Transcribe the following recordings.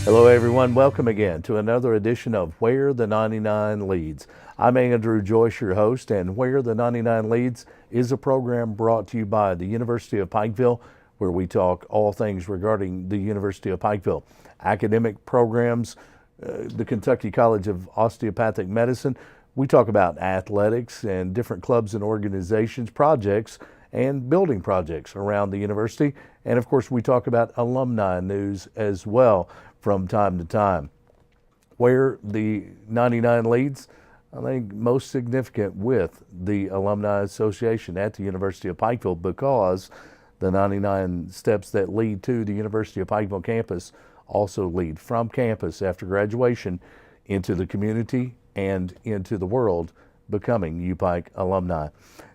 Hello everyone, welcome again to another edition of Where the 99 Leads. I'm Andrew Joyce, your host, and Where the 99 Leads is a program brought to you by the University of Pikeville, where we talk all things regarding the University of Pikeville. Academic programs, the Kentucky College of Osteopathic Medicine. We talk about athletics and different clubs and organizations, projects, and building projects around the university. And of course, we talk about alumni news as well from time to time. Where the 99 Leads, I think most significant with the Alumni Association at the University of Pikeville, because the 99 steps that lead to the University of Pikeville campus also lead from campus after graduation into the community and into the world, becoming UPike alumni.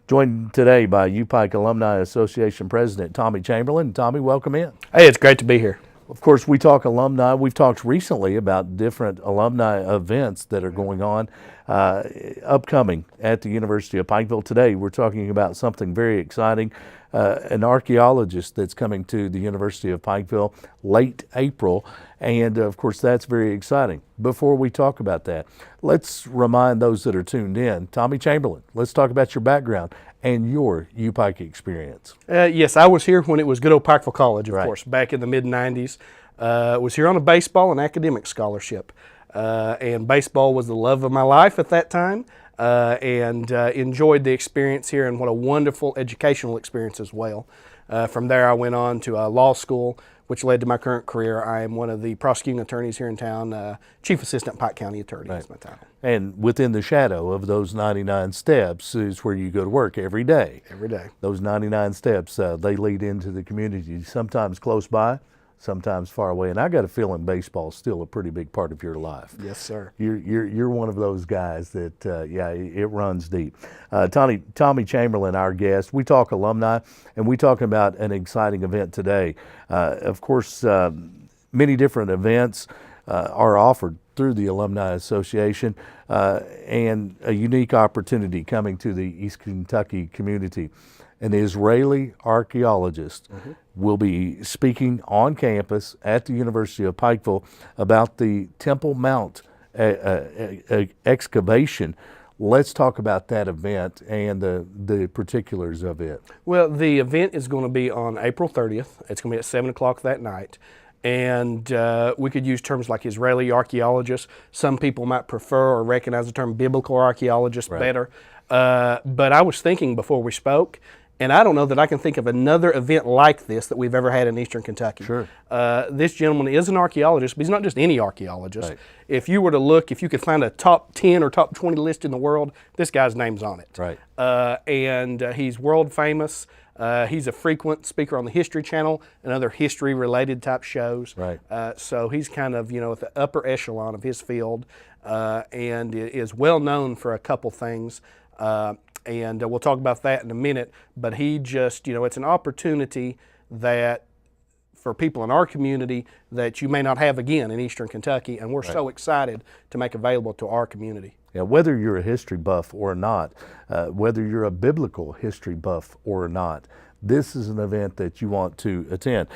Joined today by UPike Alumni Association President Tommy Chamberlain. Tommy, welcome in. Hey, it's great to be here. Of course, we talk alumni. We've talked recently about different alumni events that are going on, upcoming at the University of Pikeville. Today, we're talking about something very exciting, an archaeologist that's coming to the University of Pikeville late April, and of course, that's very exciting. Before we talk about that, let's remind those that are tuned in, Tommy Chamberlain, let's talk about your background and your UPike experience. Yes, I was here when it was good old Pikeville College, of Right. course, back in the mid-'90s. Was here on a baseball and academic scholarship. And baseball was the love of my life at that time, and enjoyed the experience here, and what a wonderful educational experience as well. From there, I went on to law school, which led to my current career. I am one of the prosecuting attorneys here in town, Chief Assistant Pike County Attorney is my title. And within the shadow of those 99 steps is where you go to work every day. Every day. Those 99 steps, they lead into the community, sometimes close by, sometimes far away. And I got a feeling baseball is still a pretty big part of your life. Yes, sir. You're one of those guys that, it runs deep. Tommy Chamberlain, our guest. We talk alumni, and we talk about an exciting event today. Of course, many different events are offered through the Alumni Association, and a unique opportunity coming to the East Kentucky community. An Israeli archaeologist will be speaking on campus at the University of Pikeville about the Temple Mount excavation. Let's talk about that event and the particulars of it. Well, the event is going to be on April 30th. It's going to be at 7 o'clock that night. And we could use terms like Israeli archaeologist. Some people might prefer or recognize the term biblical archaeologist better. But I was thinking before we spoke, and I don't know that I can think of another event like this that we've ever had in Eastern Kentucky. Sure. This gentleman is an archaeologist, but he's not just any archaeologist. Right. If you were to look, if you could find a top 10 or top 20 list in the world, this guy's name's on it. Right. And he's world famous. He's a frequent speaker on the History Channel and other history-related type shows. Right. So he's kind of, at the upper echelon of his field, and is well known for a couple things. And we'll talk about that in a minute. But he just, it's an opportunity that for people in our community that you may not have again in Eastern Kentucky, and we're so excited to make available to our community. Yeah, whether you're a history buff or not, whether you're a biblical history buff or not, this is an event that you want to attend.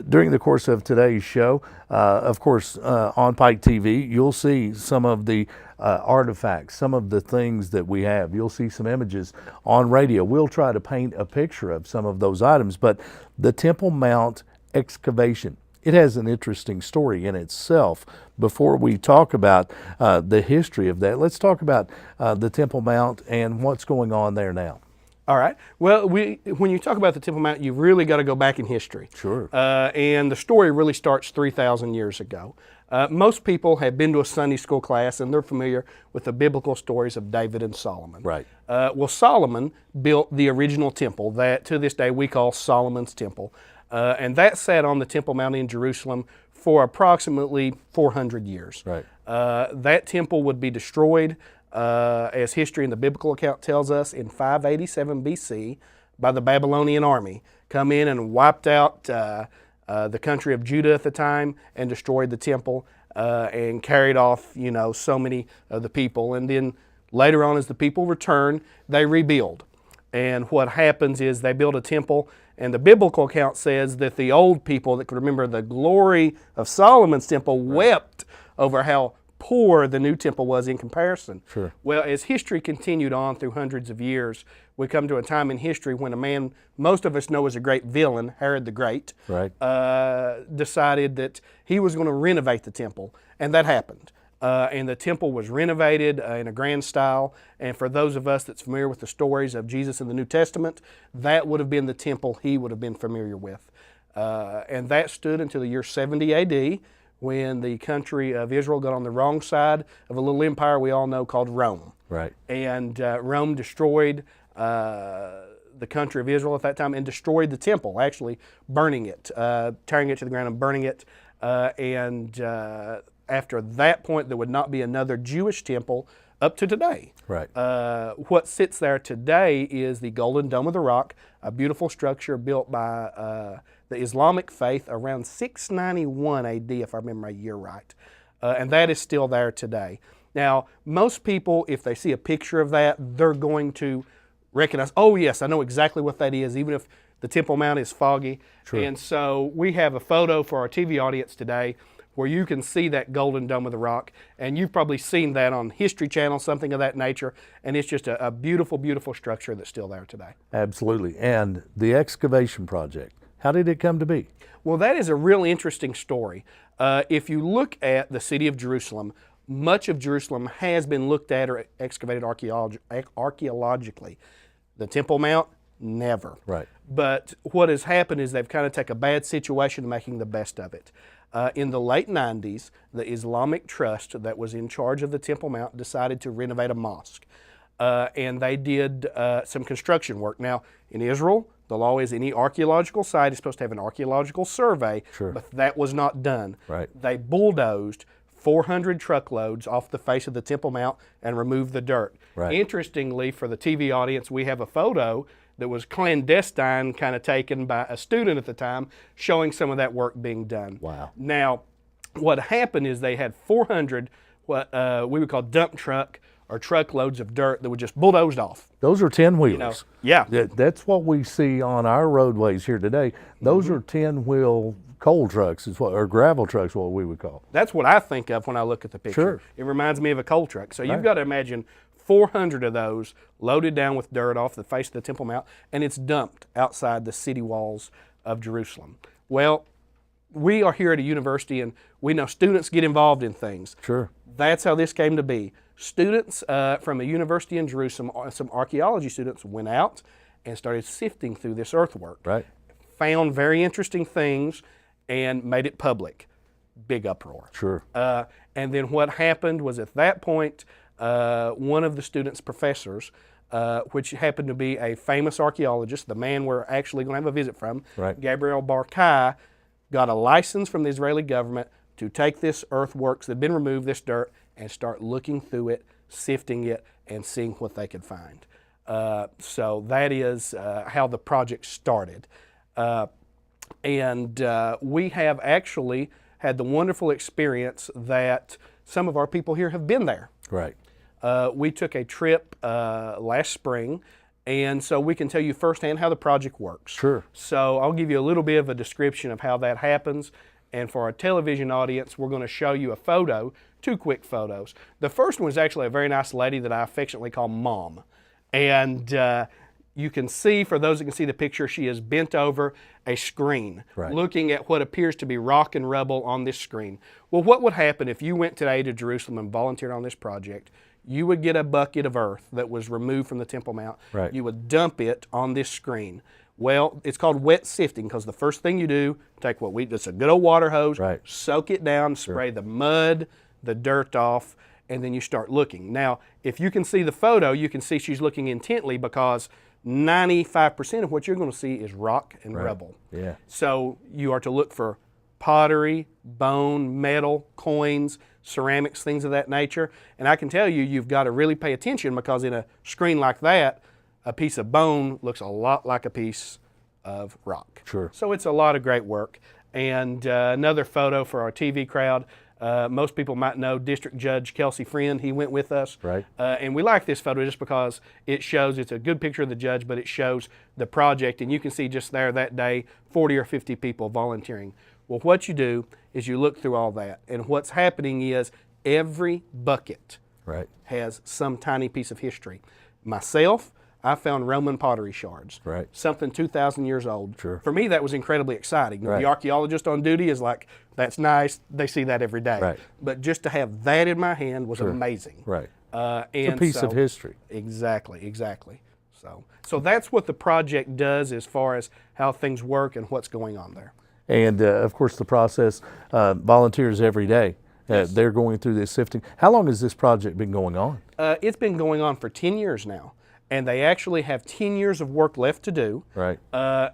During the course of today's show, of course, on Pike TV, you'll see some of the artifacts, some of the things that we have. You'll see some images on radio. We'll try to paint a picture of some of those items, but the Temple Mount excavation, it has an interesting story in itself. Before we talk about the history of that, let's talk about the Temple Mount and what's going on there now. All right. Well, when you talk about the Temple Mount, you've really got to go back in history. Sure. And the story really starts 3,000 years ago. Most people have been to a Sunday school class, and they're familiar with the biblical stories of David and Solomon. Right. Well, Solomon built the original temple that to this day we call Solomon's Temple. And that sat on the Temple Mount in Jerusalem for approximately 400 years. Right. That temple would be destroyed, as history in the biblical account tells us, in 587 BC by the Babylonian army. Come in and wiped out the country of Judah at the time and destroyed the temple and carried off, so many of the people. And then later on, as the people return, they rebuild. And what happens is they build a temple And the biblical account says that the old people that could remember the glory of Solomon's temple wept over how poor the new temple was in comparison. Sure. Well, as history continued on through hundreds of years, we come to a time in history when a man most of us know as a great villain, Herod the Great, Right. decided that he was going to renovate the temple, and that happened. And the temple was renovated in a grand style. And for those of us that's familiar with the stories of Jesus in the New Testament, that would have been the temple he would have been familiar with. And that stood until the year 70 AD, when the country of Israel got on the wrong side of a little empire we all know called Rome. Right. And Rome destroyed the country of Israel at that time and destroyed the temple, actually burning it, tearing it to the ground and burning it. After that point, there would not be another Jewish temple up to today. Right. What sits there today is the Golden Dome of the Rock, a beautiful structure built by the Islamic faith around 691 AD, if I remember my year right. And that is still there today. Now, most people, if they see a picture of that, they're going to recognize, oh yes, I know exactly what that is, even if the Temple Mount is foggy. True. And so we have a photo for our TV audience today where you can see that Golden Dome of the Rock, and you've probably seen that on History Channel, something of that nature, and it's just a beautiful, beautiful structure that's still there today. Absolutely. And the excavation project, how did it come to be? Well, that is a real interesting story. If you look at the city of Jerusalem, much of Jerusalem has been looked at or excavated archaeologically. The Temple Mount, never. Right. But what has happened is they've kind of taken a bad situation and making the best of it. In the late 90s, the Islamic Trust that was in charge of the Temple Mount decided to renovate a mosque. And they did some construction work. Now, in Israel, the law is any archaeological site is supposed to have an archaeological survey, Sure. but that was not done. Right. They bulldozed 400 truckloads off the face of the Temple Mount and removed the dirt. Right. Interestingly, for the TV audience, we have a photo that was clandestine, kind of taken by a student at the time, showing some of that work being done. Wow. Now, what happened is they had 400 what we would call dump truck or truckloads of dirt that were just bulldozed off. Those are 10-wheelers. Yeah. That's what we see on our roadways here today. Those are 10-wheel coal trucks, or gravel trucks, what we would call. That's what I think of when I look at the picture. Sure. It reminds me of a coal truck. So you've Right. got to imagine 400 of those loaded down with dirt off the face of the Temple Mount, and it's dumped outside the city walls of Jerusalem. Well, we are here at a university, and we know students get involved in things. Sure. That's how this came to be. Students from a university in Jerusalem, some archaeology students, went out and started sifting through this earthwork. Right. Found very interesting things and made it public. Big uproar. Sure. And then what happened was at that point, one of the students' professors, which happened to be a famous archaeologist, the man we're actually going to have a visit from, Right. Gabriel Bar-Kai, got a license from the Israeli government to take this earthworks that had been removed, this dirt, and start looking through it, sifting it, and seeing what they could find. So that is how the project started. And we have actually had the wonderful experience that some of our people here have been there. Right. We took a trip last spring, and so we can tell you firsthand how the project works. Sure. So I'll give you a little bit of a description of how that happens. And for our television audience, we're going to show you a photo, 2 quick photos. The first one is actually a very nice lady that I affectionately call Mom. And you can see, for those that can see the picture, she is bent over a screen, Right. looking at what appears to be rock and rubble on this screen. Well, what would happen if you went today to Jerusalem and volunteered on this project? You would get a bucket of earth that was removed from the Temple Mount. Right. You would dump it on this screen. Well, it's called wet sifting because the first thing you do, take just a good old water hose, Right. soak it down, spray the mud, the dirt off, and then you start looking. Now, if you can see the photo, you can see she's looking intently because 95% of what you're going to see is rock and rubble. Yeah. So you are to look for pottery, bone, metal, coins, ceramics, things of that nature. And I can tell you, you've got to really pay attention because in a screen like that, a piece of bone looks a lot like a piece of rock. Sure. So it's a lot of great work. And another photo for our TV crowd. Most people might know District Judge Kelsey Friend. He went with us. Right. And we like this photo just because it shows, it's a good picture of the judge, but it shows the project. And you can see just there that day, 40 or 50 people volunteering. Well, what you do is you look through all that. And what's happening is every bucket Right. has some tiny piece of history. Myself, I found Roman pottery shards. Right. Something 2,000 years old. Sure. For me, that was incredibly exciting. Right. The archaeologist on duty is like, that's nice. They see that every day. Right. But just to have that in my hand was amazing. Right. And It's a piece of history. Exactly. So that's what the project does as far as how things work and what's going on there. And of course, the process, volunteers every day. They're going through this sifting. How long has this project been going on? It's been going on for 10 years now, and they actually have 10 years of work left to do. Right.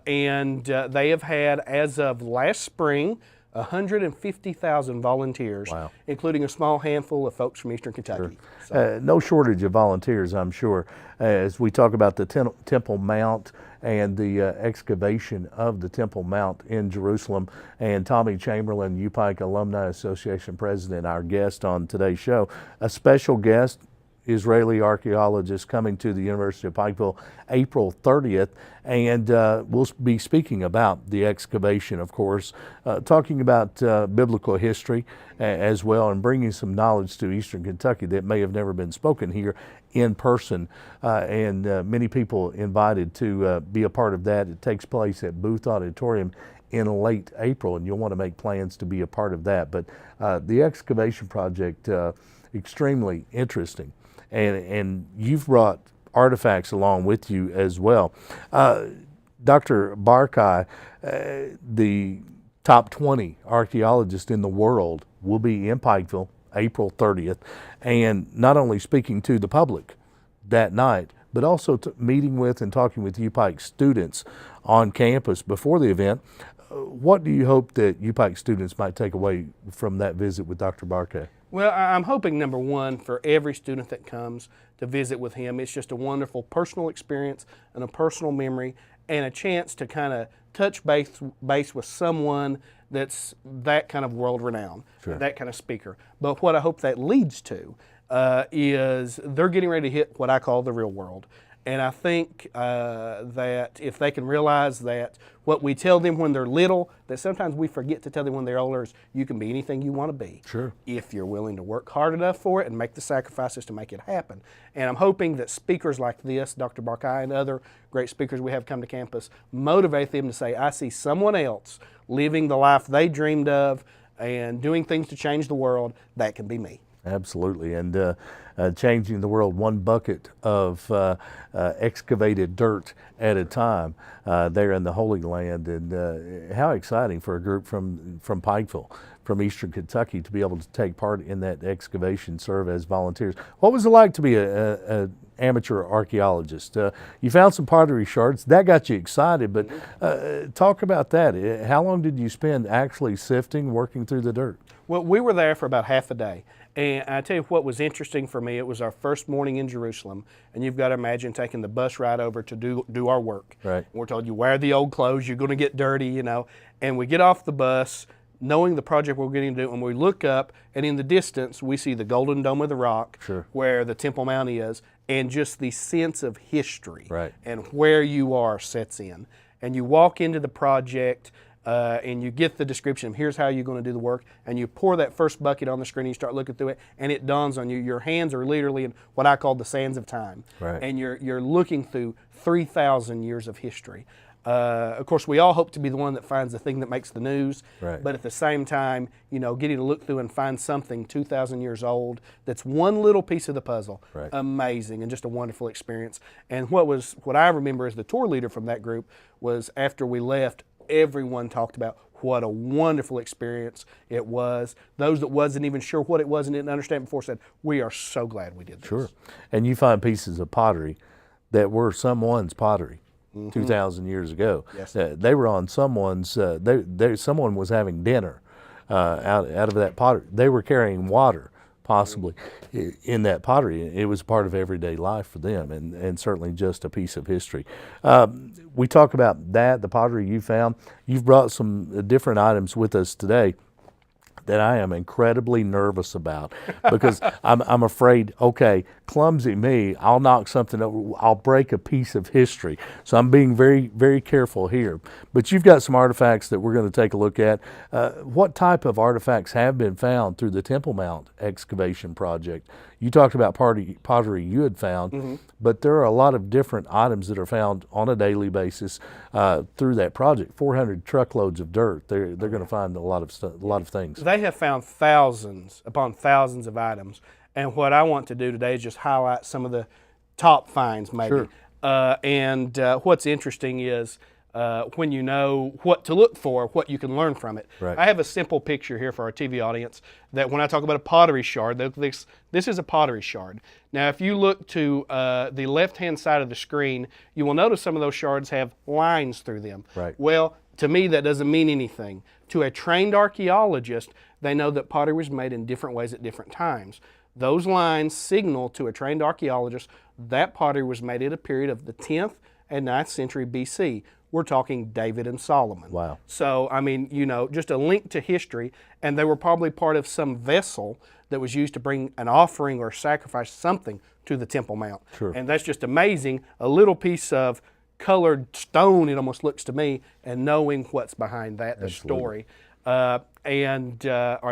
And they have had, as of last spring, 150,000 volunteers, Wow. including a small handful of folks from Eastern Kentucky. So, No shortage of volunteers, I'm sure. As we talk about the Temple Mount and the excavation of the Temple Mount in Jerusalem, and Tommy Chamberlain, UPike Alumni Association president, our guest on today's show, a special guest, Israeli archaeologist coming to the University of Pikeville April 30th, and we'll be speaking about the excavation, of course, talking about biblical history as well, and bringing some knowledge to Eastern Kentucky that may have never been spoken here in person, and many people invited to be a part of that. It takes place at Booth Auditorium in late April, and you'll want to make plans to be a part of that. But the excavation project, extremely interesting. And you've brought artifacts along with you as well. Dr. Barkai, the top 20 archaeologist in the world, will be in Pikeville April 30th, and not only speaking to the public that night, but also meeting with and talking with UPike students on campus before the event. What do you hope that UPike students might take away from that visit with Dr. Barkai? well, I'm hoping, number one, for every student that comes to visit with him, it's just a wonderful personal experience and a personal memory and a chance to kind of touch base with someone that's that kind of world renowned, Sure. that kind of speaker. But what I hope that leads to is they're getting ready to hit what I call the real world. And I think that if they can realize that what we tell them when they're little, that sometimes we forget to tell them when they're older, is you can be anything you want to be. Sure. If you're willing to work hard enough for it and make the sacrifices to make it happen. And I'm hoping that speakers like this, Dr. Barkai and other great speakers we have come to campus, motivate them to say, I see someone else living the life they dreamed of and doing things to change the world. That can be me. Absolutely, and changing the world one bucket of excavated dirt at a time there in the Holy Land. And how exciting for a group from Pikeville, from Eastern Kentucky, to be able to take part in that excavation, serve as volunteers. What was it like to be an amateur archaeologist? You found some pottery shards. That got you excited, but talk about that. How long did you spend actually sifting, working through the dirt? Well, we were there for about half a day. And I tell you what was interesting for me, it was our first morning in Jerusalem, and you've got to imagine taking the bus ride over to do our work. Right. And we're told you wear the old clothes, you're going to get dirty, you know. And we get off the bus, knowing the project we're getting to do, and we look up, and in the distance we see the Golden Dome of the Rock, Sure. where the Temple Mount is, and just the sense of history Right. and where you are sets in. And you walk into the project, and you get the description of here's how you're going to do the work, and you pour that first bucket on the screen and you start looking through it, and it dawns on you, your hands are literally in what I call the sands of time. Right. And you're looking through 3,000 years of history. Of course, we all hope to be the one that finds the thing that makes the news, Right. but at the same time, you know, getting to look through and find something 2,000 years old that's one little piece of the puzzle, Right. amazing and just a wonderful experience. And what I remember as the tour leader from that group was after we left, everyone talked about what a wonderful experience it was. Those that wasn't even sure what it was and didn't understand before said, we are so glad we did this. Sure. And you find pieces of pottery that were someone's pottery 2,000 years ago. Yes. They were on someone's, someone was having dinner out of that pottery. They were carrying water, possibly, in that pottery. It was part of everyday life for them, and certainly just a piece of history. We talk about that, the pottery you found. You've brought some different items with us today that I am incredibly nervous about because I'm afraid, okay, clumsy me, I'll knock something over, I'll break a piece of history. So I'm being very, very careful here. But you've got some artifacts that we're going to take a look at. What type of artifacts have been found through the Temple Mount excavation project? You talked about pottery you had found, but there are a lot of different items that are found on a daily basis through that project. 400 truckloads of dirt. They're going to find a lot of things. They have found thousands upon thousands of items, and what I want to do today is just highlight some of the top finds, maybe. Sure. What's interesting is when you know what to look for, what you can learn from it. Right. I have a simple picture here for our TV audience that when I talk about a pottery shard, this is a pottery shard. Now, if you look to the left-hand side of the screen, you will notice some of those shards have lines through them. Right. Well, to me, that doesn't mean anything. To a trained archaeologist, they know that pottery was made in different ways at different times. Those lines signal to a trained archaeologist that pottery was made at a period of the 10th and 9th century BC. We're talking David and Solomon. Wow. So, I mean, you know, just a link to history, and they were probably part of some vessel that was used to bring an offering or sacrifice something to the Temple Mount. Sure. And that's just amazing. A little piece of colored stone, it almost looks to me, and knowing what's behind that, the story. Our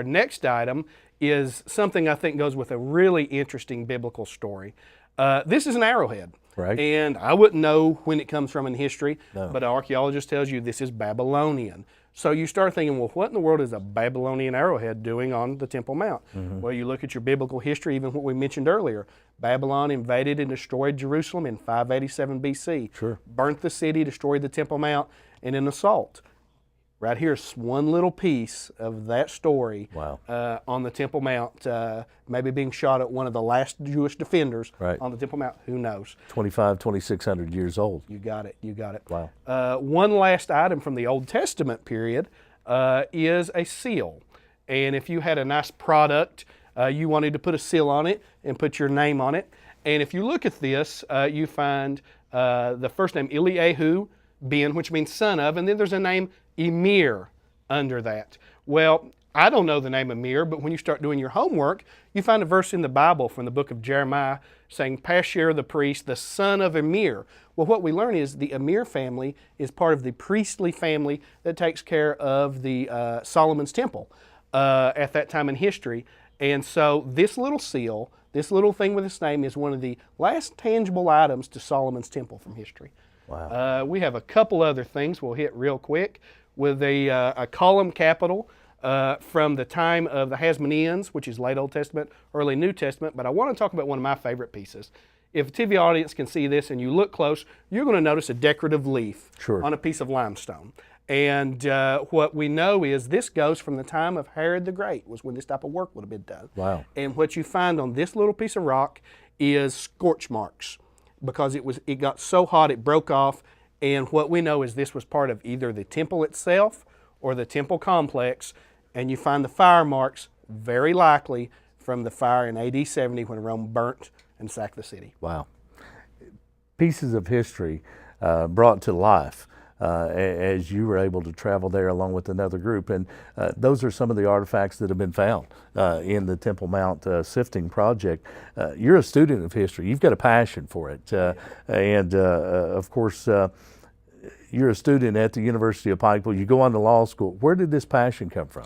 next item is something I think goes with a really interesting biblical story. This is an arrowhead. Right. And I wouldn't know when it comes from in history, No. but an archaeologist tells you this is Babylonian. So you start thinking, well, what in the world is a Babylonian arrowhead doing on the Temple Mount? Well, you look at your biblical history, even what we mentioned earlier. Babylon invaded and destroyed Jerusalem in 587 BC. Sure. Burnt the city, destroyed the Temple Mount in an assault. Right here's one little piece of that story. Wow. On the Temple Mount, maybe being shot at one of the last Jewish defenders Right. on the Temple Mount. Who knows? 2,600 years old. You got it. You got it. Wow. One last item from the Old Testament period is a seal. And if you had a nice product, you wanted to put a seal on it and put your name on it. And if you look at this, you find the first name Eliyahu ben, which means son of, and then there's a name Emir under that. Well, I don't know the name Emir, but when you start doing your homework, you find a verse in the Bible from the book of Jeremiah saying, Pashur the priest, the son of Emir. Well, what we learn is the Emir family is part of the priestly family that takes care of the Solomon's temple at that time in history. And so this little seal, this little thing with its name, is one of the last tangible items to Solomon's temple from history. Wow. We have a couple other things we'll hit real quick with a column capital from the time of the Hasmoneans, which is late Old Testament, early New Testament, but I want to talk about one of my favorite pieces. If a TV audience can see this and you look close, you're going to notice a decorative leaf Sure. on a piece of limestone. And what we know is this goes from the time of Herod the Great, was when this type of work would have been done. Wow. And what you find on this little piece of rock is scorch marks, because it got so hot it broke off. And what we know is this was part of either the temple itself or the temple complex. And you find the fire marks, very likely from the fire in AD 70 when Rome burnt and sacked the city. Wow. Pieces of history brought to life as you were able to travel there along with another group. And those are some of the artifacts that have been found in the Temple Mount sifting project. You're a student of history. You've got a passion for it. Of course, you're a student at the University of Pikeville. You go on to law school. Where did this passion come from?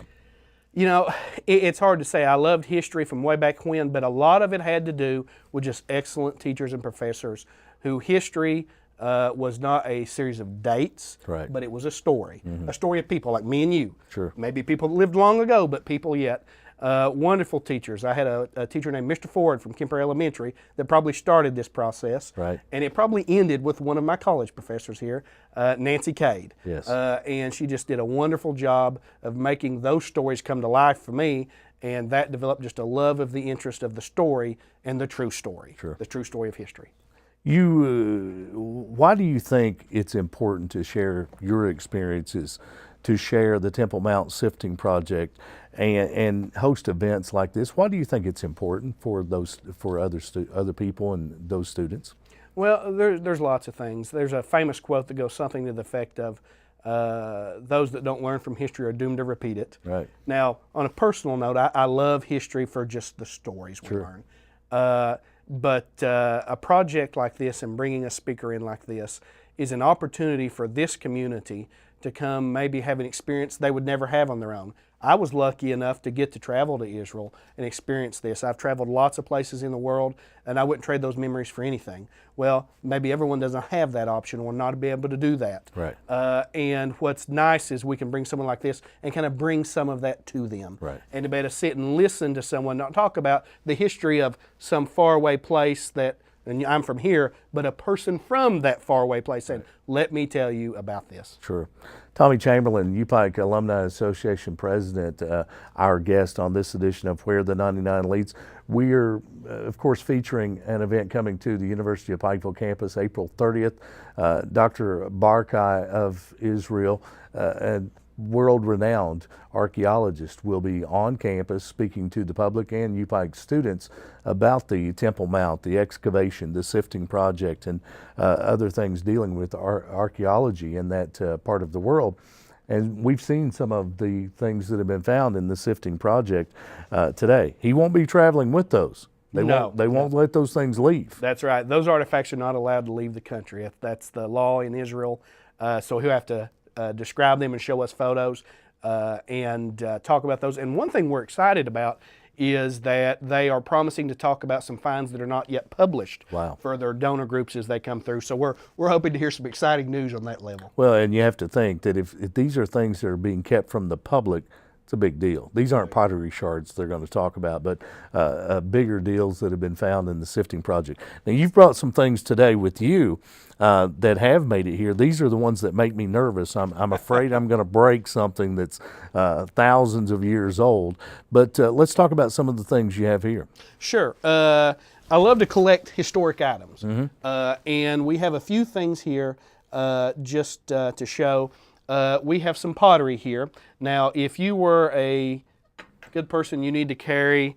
You know, it's hard to say. I loved history from way back when, but a lot of it had to do with just excellent teachers and professors who history was not a series of dates, Right. but it was a story of people like me and you. Sure. Maybe people that lived long ago, but people yet. Wonderful teachers. I had a teacher named Mr. Ford from Kemper Elementary that probably started this process. Right. And it probably ended with one of my college professors here, Nancy Cade. Yes. And she just did a wonderful job of making those stories come to life for me. And that developed just a love of the interest of the story and the true story. Sure. The true story of history. Why do you think it's important to share your experiences, to share the Temple Mount Sifting Project, and host events like this? Why do you think it's important for other people and those students? Well, there's lots of things. There's a famous quote that goes something to the effect of, those that don't learn from history are doomed to repeat it. Right. Now, on a personal note, I love history for just the stories we learn. But a project like this and bringing a speaker in like this is an opportunity for this community to come maybe have an experience they would never have on their own. I was lucky enough to get to travel to Israel and experience this. I've traveled lots of places in the world, and I wouldn't trade those memories for anything. Well, maybe everyone doesn't have that option or not be able to do that. Right. And what's nice is we can bring someone like this and kind of bring some of that to them. Right. And to be able to sit and listen to someone, not talk about the history of some faraway place that, and I'm from here, but a person from that faraway place saying, let me tell you about this. Sure. Tommy Chamberlain, UPike Alumni Association President, our guest on this edition of Where the 99 Leads. We are, of course, featuring an event coming to the University of Pikeville campus April 30th. Dr. Barkai of Israel, and world-renowned archaeologist, will be on campus speaking to the public and UPike students about the Temple Mount, the excavation, the sifting project, and other things dealing with archaeology in that part of the world. And we've seen some of the things that have been found in the sifting project today. He won't be traveling with those. They won't let those things leave. That's right. Those artifacts are not allowed to leave the country. That's the law in Israel. So he'll have to describe them and show us photos and talk about those. And one thing we're excited about is that they are promising to talk about some finds that are not yet published for their donor groups as they come through. So we're hoping to hear some exciting news on that level. Well, and you have to think that if these are things that are being kept from the public, it's a big deal. These aren't pottery shards they're going to talk about, but bigger deals that have been found in the sifting project. Now, you've brought some things today with you that have made it here. These are the ones that make me nervous. I'm afraid I'm going to break something that's thousands of years old. But let's talk about some of the things you have here. Sure. I love to collect historic items. And we have a few things here just to show. We have some pottery here. Now, if you were a good person, you need to carry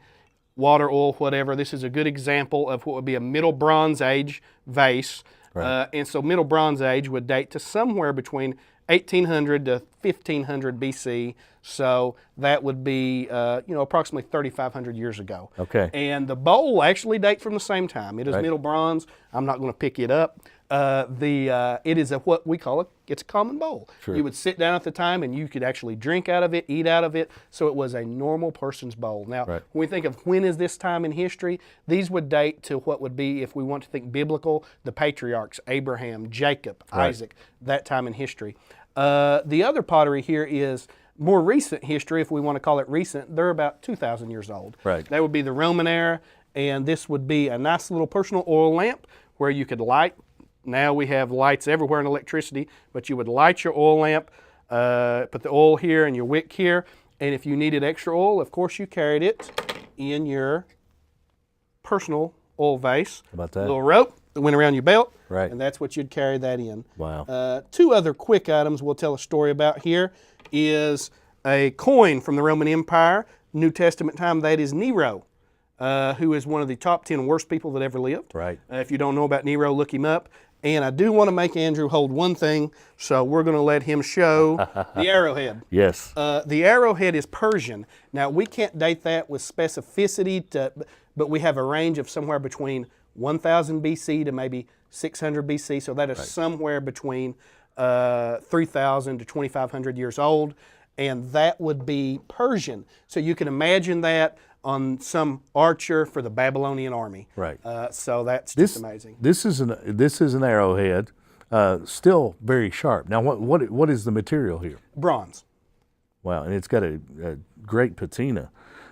water, oil, whatever. This is a good example of what would be a Middle Bronze Age vase. And so Middle Bronze Age would date to somewhere between 1800 to 1500 BC. So that would be, approximately 3,500 years ago. Okay. And the bowl actually dates from the same time. It is Middle Bronze. I'm not going to pick it up. It is what we call it's a common bowl. Sure. You would sit down at the time and you could actually drink out of it, eat out of it. So it was a normal person's bowl. Now, when we think of when is this time in history, these would date to what would be, if we want to think biblical, the patriarchs, Abraham, Jacob, Isaac, that time in history. The other pottery here is more recent history, if we want to call it recent. They're about 2,000 years old. That would be the Roman era, and this would be a nice little personal oil lamp where you could light. Now we have lights everywhere and electricity, but you would light your oil lamp, put the oil here and your wick here, and if you needed extra oil, of course you carried it in your personal oil vase. How about that? Little rope that went around your belt, Right. and that's what you'd carry that in. Wow. Two other quick items we'll tell a story about here is a coin from the Roman Empire, New Testament time. That is Nero, who is one of the top 10 worst people that ever lived. Right. If you don't know about Nero, look him up. And I do want to make Andrew hold one thing, so we're going to let him show the arrowhead. Yes. The arrowhead is Persian. Now, we can't date that with specificity, but we have a range of somewhere between 1000 BC to maybe 600 BC, so that is somewhere between 3,000 to 2,500 years old, and that would be Persian. So you can imagine that on some archer for the Babylonian army. Right. So that's just amazing. This is an arrowhead, still very sharp. Now, what is the material here? Bronze. Wow, and it's got a great patina.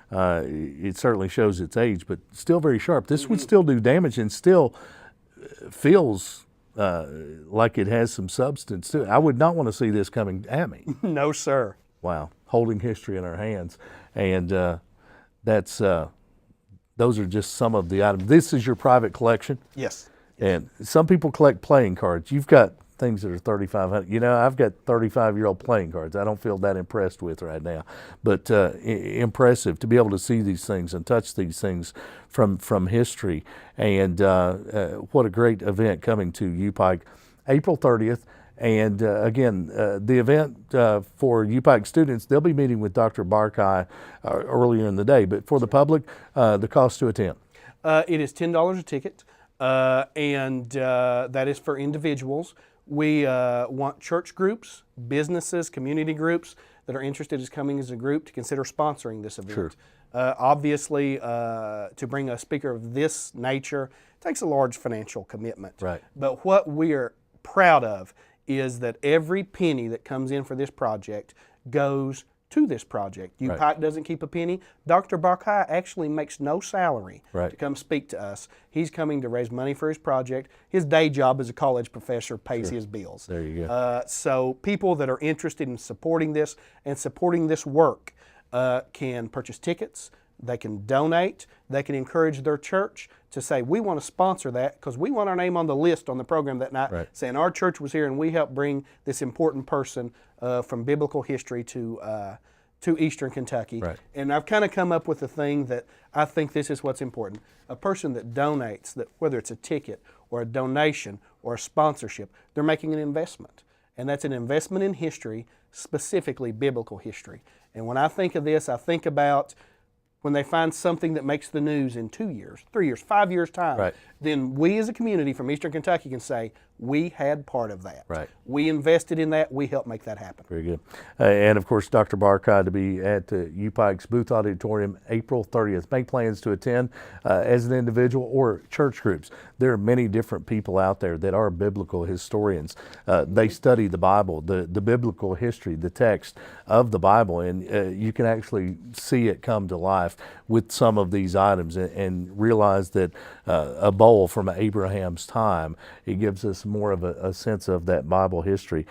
It certainly shows its age, but still very sharp. This would still do damage and still feels like it has some substance to it. I would not want to see this coming at me. No, sir. Wow, holding history in our hands, and those are just some of the items. This is your private collection. Yes. And some people collect playing cards. You've got things that are 3,500. You know, I've got 35-year-old playing cards. I don't feel that impressed with right now, but impressive to be able to see these things and touch these things from history. And what a great event coming to UPike, April 30th. And again, the event for UPike students, they'll be meeting with Dr. Barkai earlier in the day. But for the public, the cost to attend. It is $10 a ticket, and that is for individuals. We want church groups, businesses, community groups that are interested in coming as a group to consider sponsoring this event. Sure. Obviously, to bring a speaker of this nature takes a large financial commitment. Right. But what we are proud of is that every penny that comes in for this project goes to this project. UPike Right. doesn't keep a penny. Dr. Barkai actually makes no salary Right. to come speak to us. He's coming to raise money for his project. His day job as a college professor pays his bills. There you go. So people that are interested in supporting this and supporting this work can purchase tickets, they can donate, they can encourage their church to say, we want to sponsor that because we want our name on the list on the program that night, Right. saying our church was here and we helped bring this important person from biblical history to Eastern Kentucky. Right. And I've kind of come up with a thing that I think this is what's important. A person that donates, that whether it's a ticket or a donation or a sponsorship, they're making an investment. And that's an investment in history, specifically biblical history. And when I think of this, I think about when they find something that makes the news in 2 years, 3 years, 5 years' time, Right. then we as a community from Eastern Kentucky can say, we had part of that. Right. We invested in that. We helped make that happen. Very good. And of course, Dr. Barkai to be at UPike's Booth Auditorium April 30th. Make plans to attend as an individual or church groups. There are many different people out there that are biblical historians. They study the Bible, the biblical history, the text of the Bible, and you can actually see it come to life with some of these items and realize that a bowl from Abraham's time, it gives us more of a sense of that Bible history.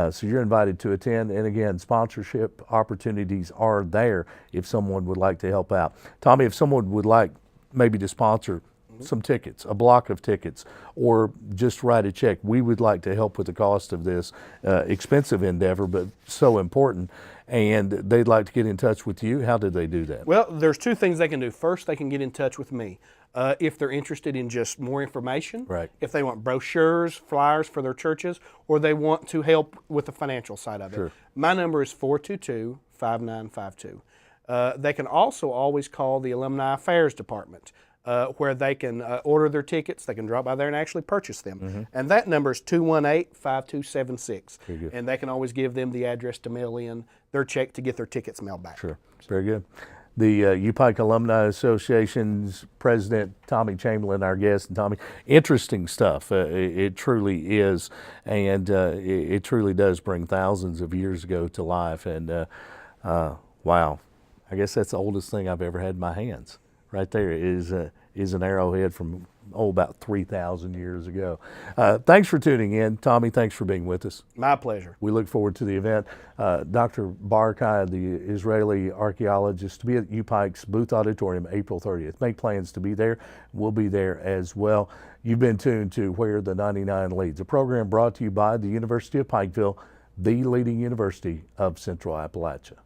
So you're invited to attend, and again, sponsorship opportunities are there if someone would like to help out. Tommy, if someone would like maybe to sponsor some tickets, a block of tickets, or just write a check, we would like to help with the cost of this expensive endeavor, but so important, and they'd like to get in touch with you, how did they do that? Well, there's two things they can do. First, they can get in touch with me. If they're interested in just more information, Right. if they want brochures, flyers for their churches, or they want to help with the financial side of it. Sure. My number is 422-5952. They can also always call the Alumni Affairs Department, where they can order their tickets. They can drop by there and actually purchase them. And that number is 218-5276. Very good. And they can always give them the address to mail in their check to get their tickets mailed back. Sure, very good. The UPike Alumni Association's president, Tommy Chamberlain, our guest. And Tommy, interesting stuff. It truly is, and it truly does bring thousands of years ago to life. And wow, I guess that's the oldest thing I've ever had in my hands. Right there is an arrowhead from about 3,000 years ago. Thanks for tuning in, Tommy. Thanks for being with us. My pleasure. We look forward to the event. Dr. Barkai, the Israeli archaeologist, to be at UPike's Booth Auditorium April 30th. Make plans to be there. We'll be there as well. You've been tuned to Where the 99 Leads, a program brought to you by the University of Pikeville, the leading university of Central Appalachia.